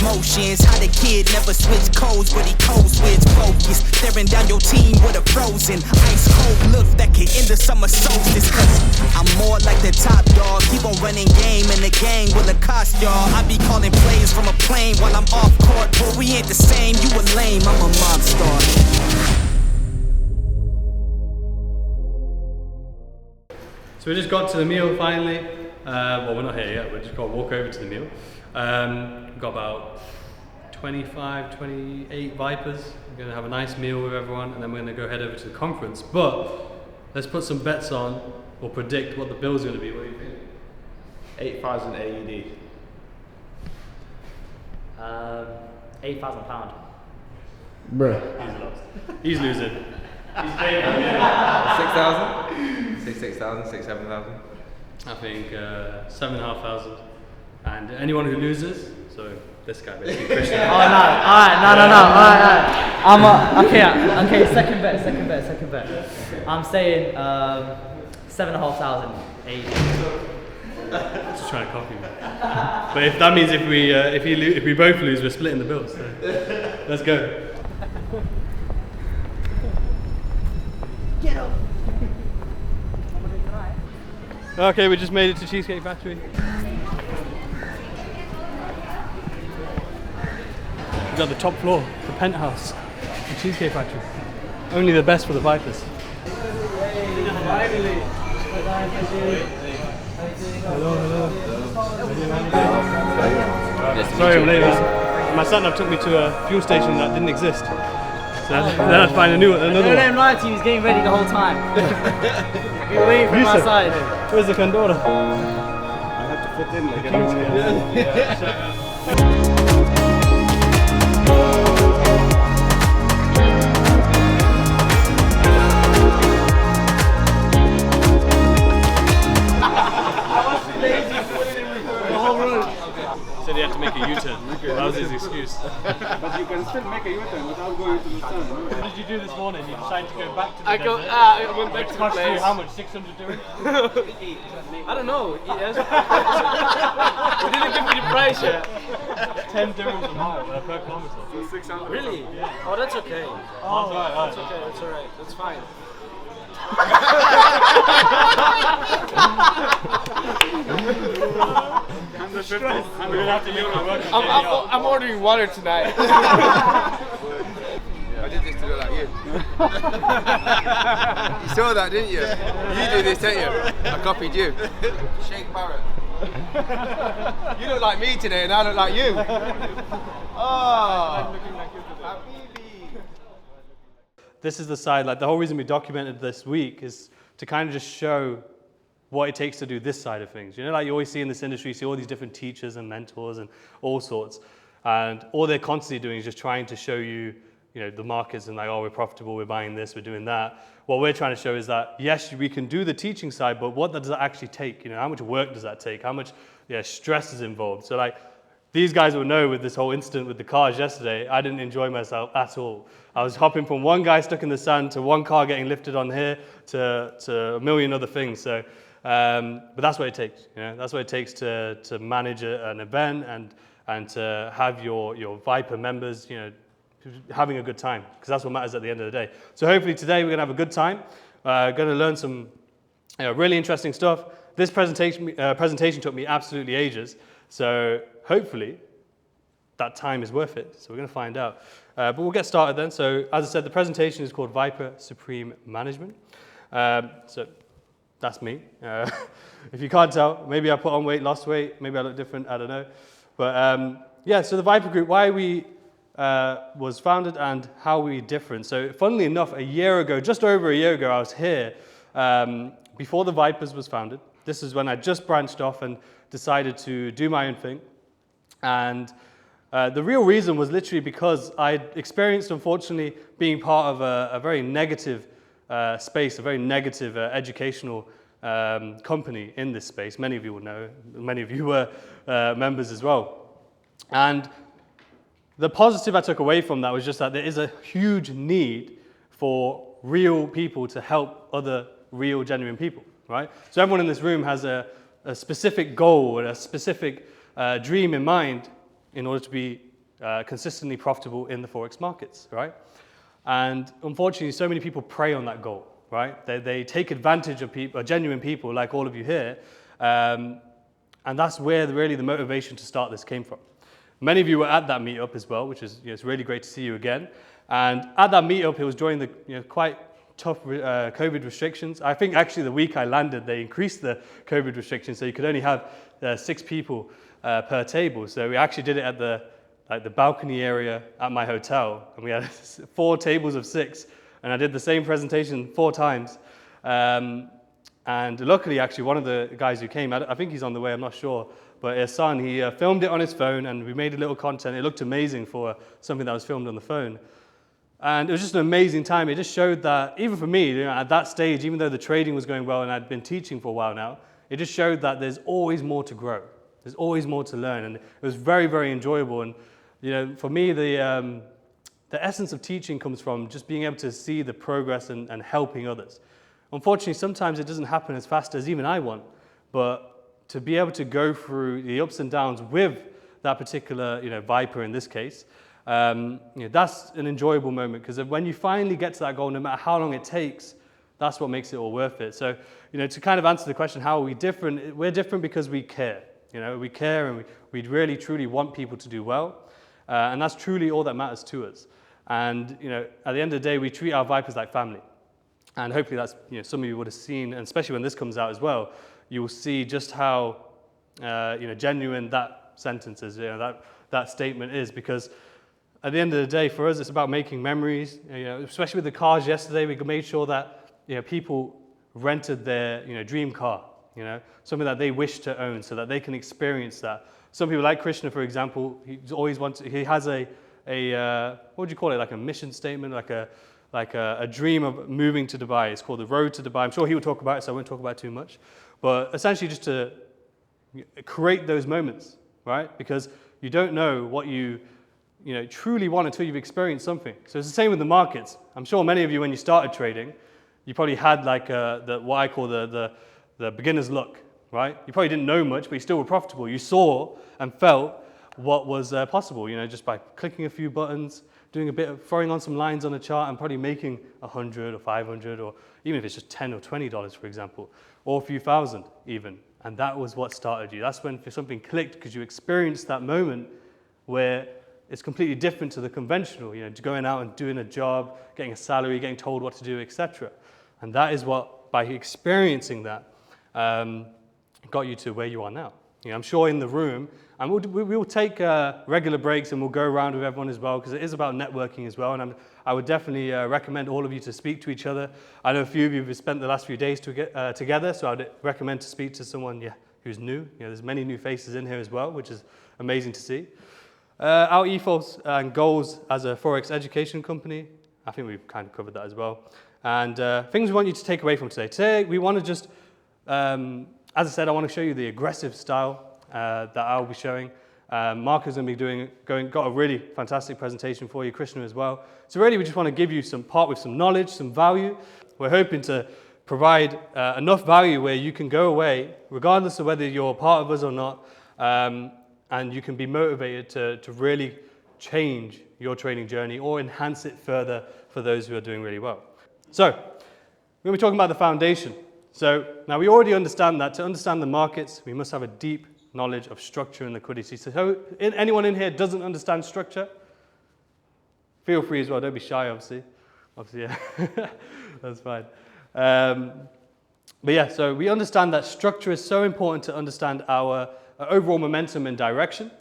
motions. How the kid never switch codes, but he code switch focus. Staring down your team with a frozen ice cold look that can end the summer solstice. Cause I'm more like the top dog. Keep on running game and the gang will accost y'all. I be calling plays from a plane while I'm off court. But we ain't the same, you a lame, I'm a mob star. So we just got to the meal finally. Well, we're not here yet, we're just got to walk over to the meal. We've got about 25, 28 Vipers. We're going to have a nice meal with everyone and then we're going to go head over to the conference. But let's put some bets on or predict what the bill's going to be. What do you think? 8,000 AED. £8,000. Bruh. He's lost. He's losing. He's paying. 6,000? 6,000, 7,000. I think 7,500. And anyone who loses, so this guy basically, KRISHNA. Oh no! Alright. Okay. Second bet. I'm saying 7,500 AED. Just trying to copy me. But if that means if we both lose, we're splitting the bill. So let's go. Get up. Okay, we just made it to Cheesecake Factory. We've got the top floor, the penthouse, the Cheesecake Factory. Only the best for the Vipers. Hello. Sorry I'm late, man. My sat-nav took me to a fuel station that didn't exist. So then I had to find another one. Don't let him lie to you, he's getting ready the whole time. You're waiting for him outside. Where's the Condora? I have to fit in like everyone. Said he had to make a U-turn. That was his excuse. But you can still make a U-turn without going to the sun. What did you do this morning? You decided to go back to the I went back to the place. How much? 600 dirhams? I don't know. Yes. He didn't give me the price yet. 10 dirhams a mile per kilometer. So 600. Really? Yeah. Oh, that's okay. Oh, that's alright. That's okay. That's alright. That's fine. I'm ordering water tonight. I did this to look like you. You saw that, didn't you? You do this, don't you? I copied you. Sheikh Barrett. You look like me today and I look like you. Oh. This is the side, like the whole reason we documented this week is to kind of just show what it takes to do this side of things. You know, like you always see in this industry, you see all these different teachers and mentors and all sorts. And all they're constantly doing is just trying to show you, you know, the markets and like, oh, we're profitable, we're buying this, we're doing that. What we're trying to show is that, yes, we can do the teaching side, but what does that actually take? You know, how much work does that take? How much stress is involved? So like, these guys will know with this whole incident with the cars yesterday, I didn't enjoy myself at all. I was hopping from one guy stuck in the sand to one car getting lifted on here to a million other things. So, but that's what it takes. You know, that's what it takes to manage an event and to have your Viper members, you know, having a good time, because that's what matters at the end of the day. So hopefully today we're gonna have a good time. Going to learn some really interesting stuff. This presentation took me absolutely ages. So hopefully that time is worth it. So we're going to find out. But we'll get started then. So as I said, the presentation is called Viper Supreme Management. So that's me. If you can't tell, maybe I put on weight, lost weight, maybe I look different, I don't know. But yeah, so the Viper Group, why we was founded and how we different. So funnily enough, a year ago, just over a year ago, I was here before the Vipers was founded. This is when I just branched off and decided to do my own thing. And the real reason was literally because I experienced, unfortunately, being part of a very negative space, a very negative educational company in this space. Many of you will know, many of you were members as well. And the positive I took away from that was just that there is a huge need for real people to help other real, genuine people, right? So everyone in this room has a specific goal and a specific dream in mind in order to be consistently profitable in the Forex markets, right? And unfortunately, so many people prey on that goal, right? They take advantage of people, genuine people like all of you here, and that's where really the motivation to start this came from. Many of you were at that meetup as well, which is, it's really great to see you again. And at that meetup, it was during the quite tough COVID restrictions. I think actually the week I landed, they increased the COVID restrictions, so you could only have 6 people per table. So we actually did it at the balcony area at my hotel, and we had 4 tables of 6, and I did the same presentation 4 times. And luckily, actually, one of the guys who came, I think he's on the way, I'm not sure, but his son, he filmed it on his phone, and we made a little content. It looked amazing for something that was filmed on the phone. And it was just an amazing time. It just showed that, even for me, at that stage, even though the trading was going well and I'd been teaching for a while now, it just showed that there's always more to grow. There's always more to learn, and it was very, very enjoyable. And for me, the essence of teaching comes from just being able to see the progress and helping others. Unfortunately, sometimes it doesn't happen as fast as even I want, but to be able to go through the ups and downs with that particular, Viper in this case, that's an enjoyable moment, because when you finally get to that goal, no matter how long it takes, that's what makes it all worth it. So, to kind of answer the question, how are we different? We're different because we care. We care, and we really, truly want people to do well. And that's truly all that matters to us. And, at the end of the day, we treat our Vipers like family. And hopefully that's, some of you would have seen, and especially when this comes out as well, you will see just how, genuine that sentence is, that statement is, because at the end of the day, for us, it's about making memories. Especially with the cars yesterday, we made sure that, people rented their, dream car, something that they wish to own, so that they can experience that. Some people like KRISHNA, for example, he has a what would you call it, like a mission statement, like a dream of moving to Dubai. It's called the Road to Dubai. I'm sure he will talk about it, so I won't talk about it too much. But essentially just to create those moments, right? Because you don't know what you truly want until you've experienced something. So it's the same with the markets. I'm sure many of you, when you started trading, you probably had like what I call the beginner's luck, right? You probably didn't know much, but you still were profitable. You saw and felt what was possible, just by clicking a few buttons, doing a bit of throwing on some lines on a chart, and probably making 100 or 500, or even if it's just $10 or $20, for example, or a few thousand even. And that was what started you. That's when something clicked, because you experienced that moment where it's completely different to the conventional, going out and doing a job, getting a salary, getting told what to do, etc. And that is what, by experiencing that, got you to where you are now. I'm sure in the room, and we'll take regular breaks, and we'll go around with everyone as well, because it is about networking as well. And I would definitely recommend all of you to speak to each other. I know a few of you have spent the last few days together, so I'd recommend to speak to someone who's new. There's many new faces in here as well, which is amazing to see. Our ethos and goals as a Forex education company, I think we've kind of covered that as well. And things we want you to take away from today. Today, we want to just, as I said, I want to show you the aggressive style that I'll be showing. Mark is going to be got a really fantastic presentation for you, KRISHNA as well. So really, we just want to give you some knowledge, some value. We're hoping to provide enough value where you can go away, regardless of whether you're part of us or not, and you can be motivated to really change your trading journey or enhance it further for those who are doing really well. So, we're going to be talking about the foundation. So, now we already understand that to understand the markets, we must have a deep knowledge of structure and liquidity. So, anyone in here doesn't understand structure? Feel free as well, don't be shy, obviously. Yeah, that's fine. But yeah, so we understand that structure is so important to understand our overall momentum and direction.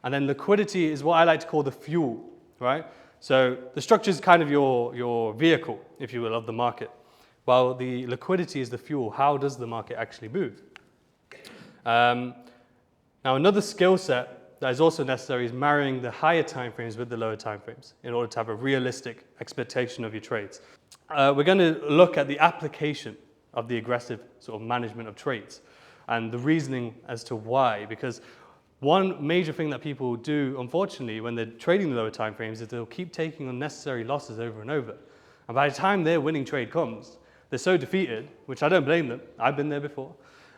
And then liquidity is what I like to call the fuel, right? So the structure is kind of your vehicle, if you will, of the market. While the liquidity is the fuel. How does the market actually move? Now, another skill set that is also necessary is marrying the higher time frames with the lower time frames in order to have a realistic expectation of your trades. We're going to look at the application of the aggressive sort of management of trades and the reasoning as to why. Because one major thing that people do, unfortunately, when they're trading the lower time frames is they'll keep taking unnecessary losses over and over. And by the time their winning trade comes, they're so defeated, which I don't blame them. I've been there before.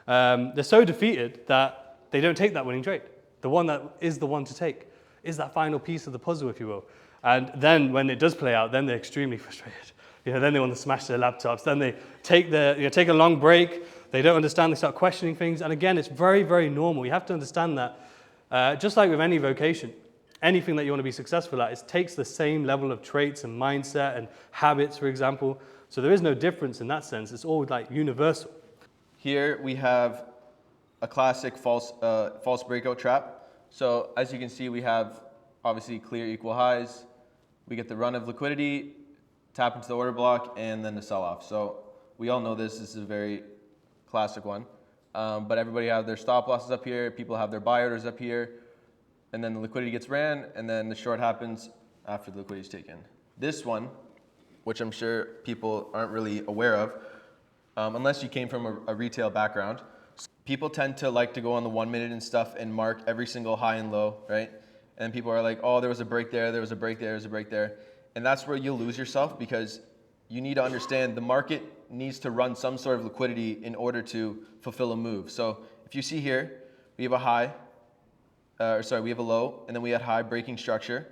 They're so defeated that they don't take that winning trade, the one that is the one to take. is that final piece of the puzzle, if you will. And then when it does play out, then they're extremely frustrated. Then they want to smash their laptops. Then they take take a long break. They don't understand. They start questioning things. And again, it's very, very normal. You have to understand that, just like with any vocation, anything that you want to be successful at, it takes the same level of traits and mindset and habits, for example. So there is no difference in that sense. It's all like universal. Here we have a classic false breakout trap. So as you can see, we have obviously clear equal highs. We get the run of liquidity, tap into the order block, and then the sell-off. So we all know this is a very classic one. But everybody have their stop losses up here. People have their buy orders up here. And then the liquidity gets ran, and then the short happens after the liquidity is taken. This one, which I'm sure people aren't really aware of, unless you came from a retail background, people tend to like to go on the 1 minute and stuff and mark every single high and low, right? And people are like, oh, there was a break there, there was a break there, there was a break there. And that's where you'll lose yourself, because you need to understand the market needs to run some sort of liquidity in order to fulfill a move. So if you see here, we have a high, we have a low, and then we had high breaking structure.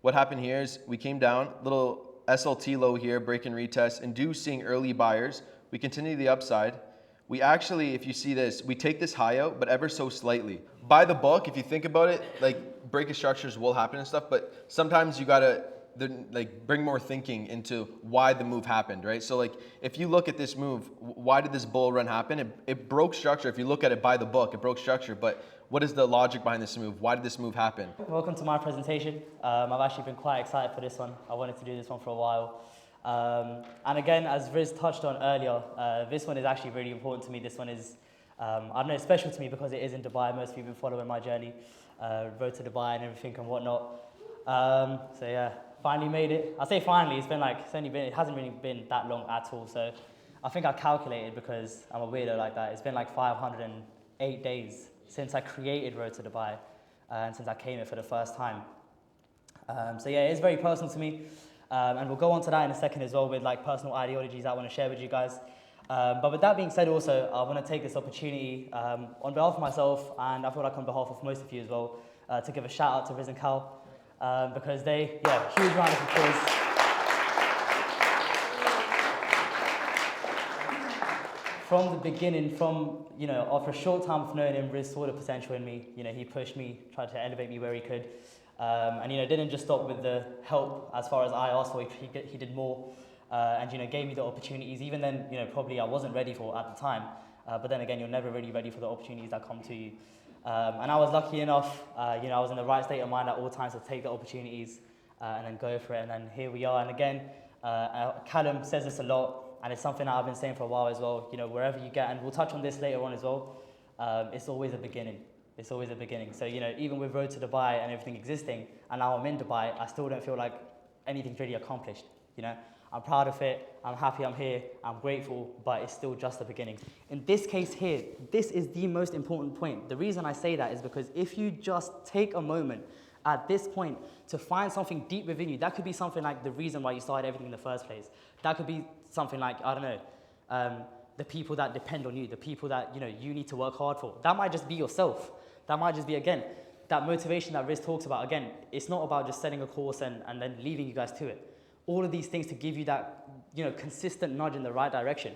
What happened here is we came down, little SLT low here, break and retest, inducing early buyers. We continue to the upside. We actually, if you see this, we take this high out, but ever so slightly. By the book, if you think about it, like breaking structures will happen and stuff, but sometimes you gotta bring more thinking into why the move happened, right? So like, if you look at this move, why did this bull run happen? It broke structure. If you look at it by the book, it broke structure, but what is the logic behind this move? Why did this move happen? Welcome to my presentation. I've actually been quite excited for this one. I wanted to do this one for a while. And again, as Riz touched on earlier, this one is actually really important to me. This one is, I don't know, special to me because it is in Dubai. Most of you have been following my journey, road to Dubai and everything and whatnot. So yeah, finally made it. I say finally, it hasn't really been that long at all. So I think I calculated, because I'm a weirdo like that, it's been like 508 days since I created Road to Dubai and since I came here for the first time. So yeah, it's very personal to me. And we'll go on to that in a second as well with like personal ideologies I want to share with you guys. But with that being said also, I want to take this opportunity on behalf of myself, and I feel like on behalf of most of you as well, to give a shout out to Riz and Cal, because huge round of applause. From the beginning, after a short time of knowing him, Riz saw the potential in me. He pushed me, tried to elevate me where he could. And didn't just stop with the help as far as I asked for. He did more, and gave me the opportunities. Even then, probably I wasn't ready for at the time. But then again, you're never really ready for the opportunities that come to you. And I was lucky enough. I was in the right state of mind at all times to take the opportunities and then go for it. And then here we are. And again, Callum says this a lot, and it's something that I've been saying for a while as well. Wherever you get, and we'll touch on this later on as well. It's always a beginning. It's always a beginning. So, even with Road to Dubai and everything existing, and now I'm in Dubai, I still don't feel like anything's really accomplished. I'm proud of it. I'm happy I'm here. I'm grateful, but it's still just the beginning. In this case here, this is the most important point. The reason I say that is because if you just take a moment at this point to find something deep within you, that could be something like the reason why you started everything in the first place. That could be something like, I don't know, the people that depend on you, the people that you need to work hard for. That might just be yourself. That might just be, again, that motivation that Riz talks about. Again, it's not about just setting a course and then leaving you guys to it. All of these things to give you that consistent nudge in the right direction.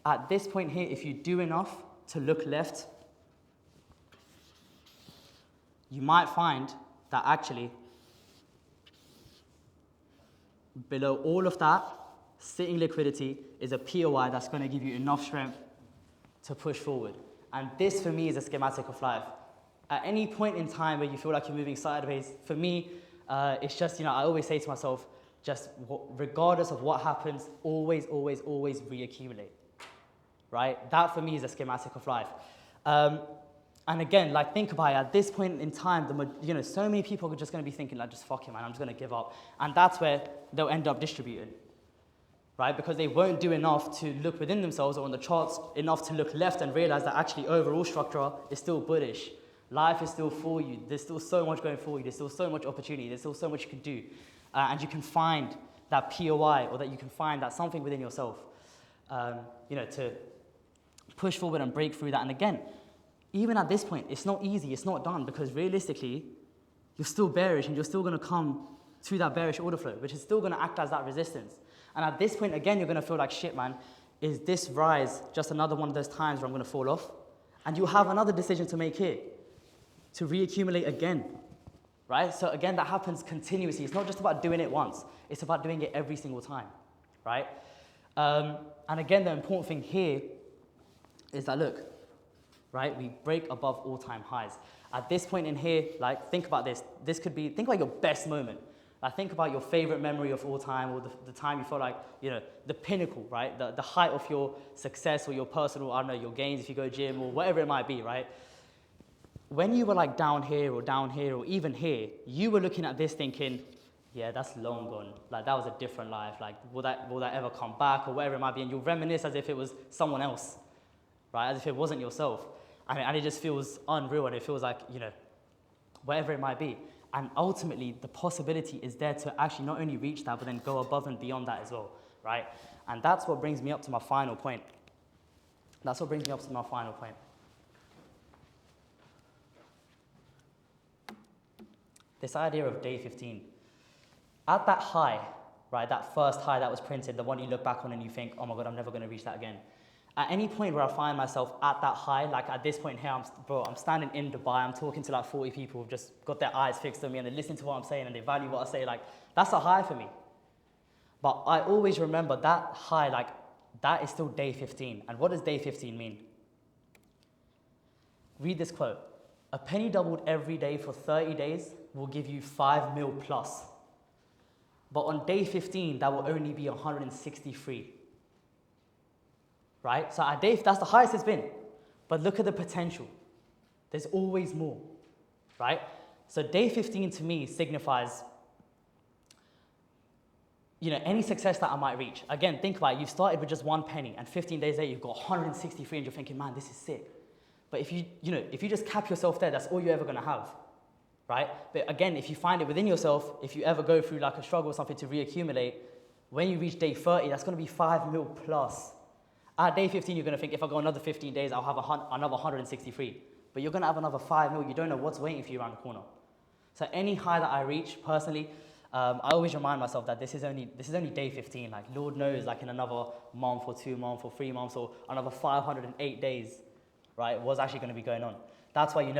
At this point here, if you do enough to look left, you might find that actually below all of that, sitting liquidity is a POI that's going to give you enough strength to push forward. And this, for me, is a schematic of life. At any point in time where you feel like you're moving sideways, for me, it's just, I always say to myself, just regardless of what happens, always, always, always reaccumulate, right? That, for me, is a schematic of life. And again, think about it, at this point in time, so many people are just going to be thinking, just fuck it, man, I'm just going to give up. And that's where they'll end up distributing. Right? Because they won't do enough to look within themselves or on the charts enough to look left and realize that actually overall structure is still bullish. Life is still for you. There's still so much going for you. There's still so much opportunity. There's still so much you can do. And you can find that POI, or that you can find that something within yourself, to push forward and break through that. And again, even at this point, it's not easy. It's not done, because realistically, you're still bearish and you're still going to come to that bearish order flow, which is still going to act as that resistance. And at this point, again, you're going to feel like, shit, man, is this rise just another one of those times where I'm going to fall off? And you'll have another decision to make here, to reaccumulate again, right? So again, that happens continuously. It's not just about doing it once. It's about doing it every single time, right? And again, the important thing here is that, look, right, we break above all-time highs. At this point in here, like, think about this. This could be, think about your best moment. Like, think about your favorite memory of all time, or the time you felt like, you know, the pinnacle, right? The height of your success or your personal, I don't know, your gains if you go gym or whatever it might be, right? When you were like down here or even here, you were looking at this thinking, yeah, that's long gone. Like, that was a different life. Like, will that ever come back or whatever it might be? And you'll reminisce as if it was someone else, right? As if it wasn't yourself. And it just feels unreal, and it feels like, you know, whatever it might be. And ultimately, the possibility is there to actually not only reach that, but then go above and beyond that as well, right? And that's what brings me up to my final point. This idea of day 15. At that high, right, that first high that was printed, the one you look back on and you think, oh my God, I'm never going to reach that again. At any point where I find myself at that high, like at this point here, I'm standing in Dubai, I'm talking to like 40 people who've just got their eyes fixed on me and they listen to what I'm saying and they value what I say, like, that's a high for me. But I always remember that high, like, that is still day 15. And what does day 15 mean? Read this quote. A penny doubled every day for 30 days will give you 5 mil plus. But on day 15, that will only be 163. Right? So at day, that's the highest it's been. But look at the potential. There's always more, right? So day 15 to me signifies, you know, any success that I might reach. Again, think about it. You've started with just 1 penny, and 15 days later, you've got 163, and you're thinking, man, this is sick. But if you just cap yourself there, that's all you're ever going to have, right? But again, if you find it within yourself, if you ever go through like a struggle or something to reaccumulate, when you reach day 30, that's going to be 5 mil plus. At day 15, you're going to think, if I go another 15 days, I'll have another 163. But you're going to have another 5 mil. You don't know what's waiting for you around the corner. So any high that I reach, personally, I always remind myself that this is only day 15. Like, Lord knows, like in another month or 2 months or 3 months or another 508 days, right, what's actually going to be going on. That's why you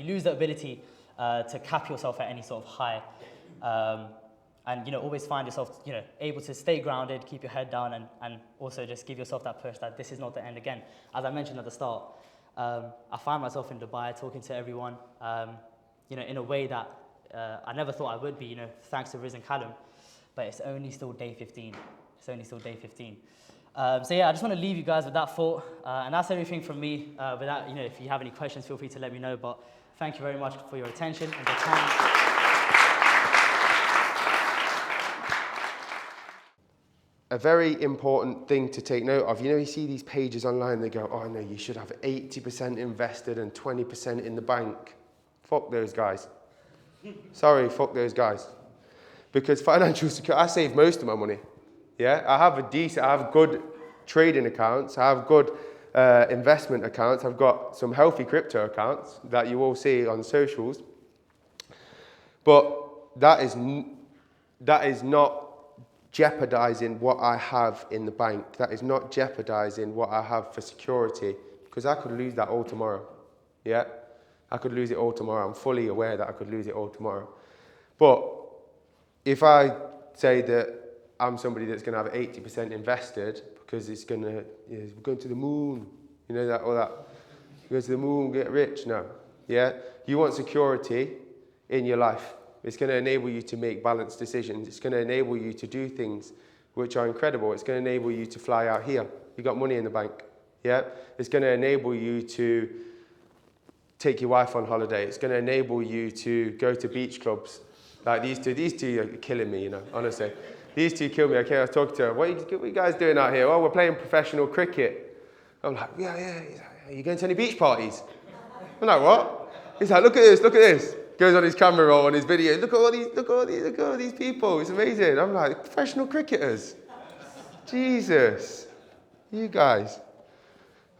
lose the ability to cap yourself at any sort of high. And, you know, always find yourself, you know, able to stay grounded, keep your head down, and also just give yourself that push that this is not the end again. As I mentioned at the start, I find myself in Dubai talking to everyone, you know, in a way that I never thought I would be, you know, thanks to Riz and Callum. But it's only still day 15. So yeah, I just want to leave you guys with that thought. And that's everything from me. With that, you know, if you have any questions, feel free to let me know. But thank you very much for your attention and your time. A very important thing to take note of, you know, you see these pages online, they go, oh no, you should have 80% invested and 20% in the bank. Fuck those guys. Sorry, fuck those guys. Because financial security, I save most of my money. Yeah, I have good trading accounts, I have good investment accounts, I've got some healthy crypto accounts that you all see on socials. But that is not jeopardizing what I have in the bank. That is not jeopardizing what I have for security, because I could lose that all tomorrow. Yeah, I could lose it all tomorrow. I'm fully aware that I could lose it all tomorrow. But if I say that I'm somebody that's going to have 80% invested because it's going to, you know, we're going to the moon, you know, that, or that, go to the moon, get rich. No, yeah, you want security in your life. It's going to enable you to make balanced decisions. It's going to enable you to do things which are incredible. It's going to enable you to fly out here. You've got money in the bank. Yeah? It's going to enable you to take your wife on holiday. It's going to enable you to go to beach clubs. Like these two are killing me, you know, honestly. These two kill me. Okay, I was talking to her. What are you guys doing out here? Oh, we're playing professional cricket. I'm like, yeah. He's like, are you going to any beach parties? I'm like, what? He's like, look at this. Goes on his camera roll on his video. Look at all these people. It's amazing. I'm like, professional cricketers. Jesus. You guys.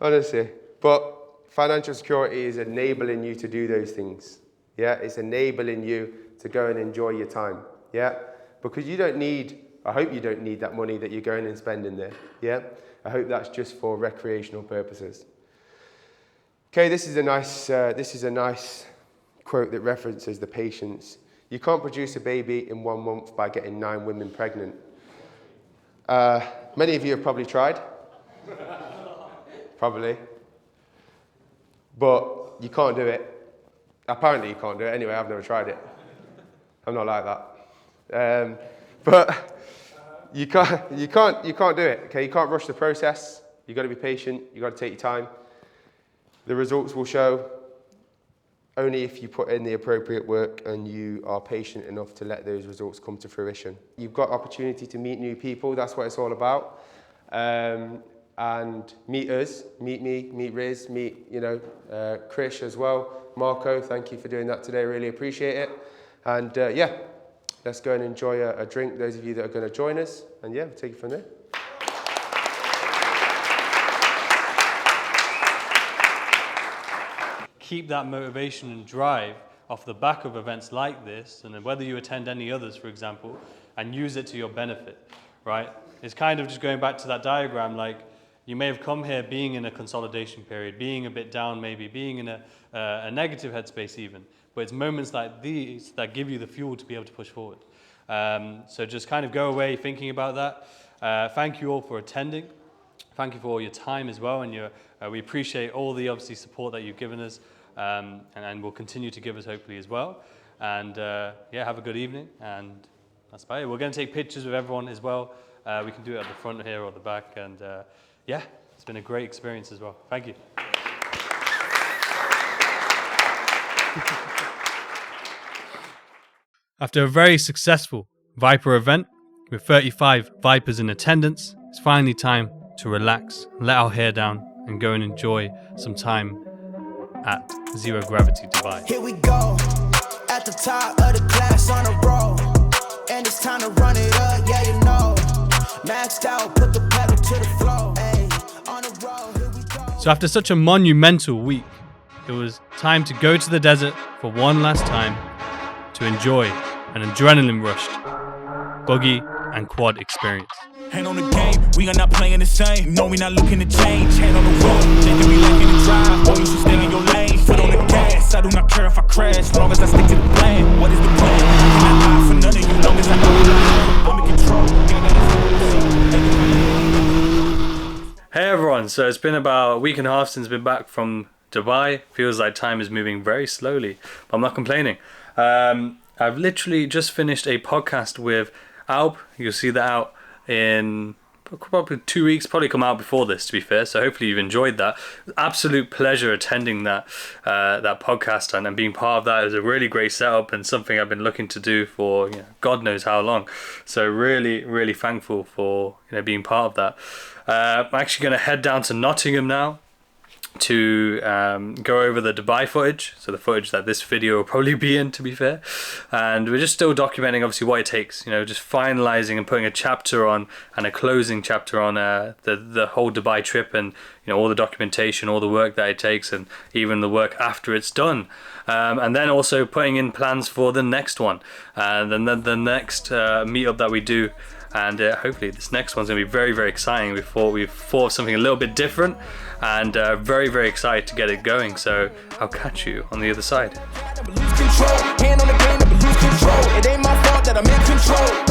Honestly. But financial security is enabling you to do those things. Yeah, it's enabling you to go and enjoy your time. Yeah, because you don't need, I hope you don't need that money that you're going and spending there. Yeah, I hope that's just for recreational purposes. Okay, this is a nice quote that references the patience. You can't produce a baby in 1 month by getting 9 women pregnant. Many of you have probably tried. Probably. But you can't do it. Apparently you can't do it. Anyway, I've never tried it. I'm not like that. But you can't do it. Okay, you can't rush the process. You've got to be patient. You've got to take your time. The results will show only if you put in the appropriate work and you are patient enough to let those results come to fruition. You've got opportunity to meet new people. That's what it's all about. And meet us, meet me, meet Riz, meet, Krish as well. Marco, thank you for doing that today. Really appreciate it. And yeah, let's go and enjoy a drink, those of you that are going to join us. And yeah, we'll take it from there. Keep that motivation and drive off the back of events like this, and then whether you attend any others, for example, and use it to your benefit, right? It's kind of just going back to that diagram, like you may have come here being in a consolidation period, being a bit down maybe, being in a negative headspace even, but it's moments like these that give you the fuel to be able to push forward. So just kind of go away thinking about that. Thank you all for attending. Thank you for all your time as well, and we appreciate all the obviously support that you've given us. And will continue to give us hopefully as well. And yeah, have a good evening, and that's about it. We're going to take pictures with everyone as well. We can do it at the front here or the back, and yeah, it's been a great experience as well. Thank you. After a very successful Viper event with 35 Vipers in attendance, it's finally time to relax, let our hair down, and go and enjoy some time at Zero Gravity Dubai. Here we go, at the top of the class on a roll, and it's time to run it up, yeah you know. Maxed out, put the pedal to the floor, hey, on the road, here we go. So after such a monumental week, it was time to go to the desert for one last time to enjoy an adrenaline-rushed buggy and quad experience. Hand on the game, we are not playing the same. No, we not looking to change. Hand on the road, thinking we liking to drive. Boy, you should stay in your lane. Foot on the gas, I do not care if I crash, as long as I stick to the plan. What is the plan? I cannot lie for none of you, long as I know I'm in control. Hey everyone, so it's been about a week and a half since I've been back from Dubai. Feels like time is moving very slowly, but I'm not complaining. I've literally just finished a podcast with Alp. You'll see that out in probably 2 weeks, probably come out before this, to be fair, so hopefully you've enjoyed that. Absolute pleasure attending that podcast and being part of that. It was a really great setup and something I've been looking to do for God knows how long, so really thankful for being part of that. I'm actually going to head down to Nottingham now to go over the Dubai footage, so the footage that this video will probably be in, to be fair, and we're just still documenting obviously what it takes, just finalizing and putting a chapter on and a closing chapter on the whole Dubai trip, and all the documentation, all the work that it takes, and even the work after it's done, and then also putting in plans for the next one, and then the next meetup that we do. And hopefully this next one's going to be very exciting. We've thought of something a little bit different, and very excited to get it going. So I'll catch you on the other side. Hand on the game, lose control. It ain't my fault that I'm in control.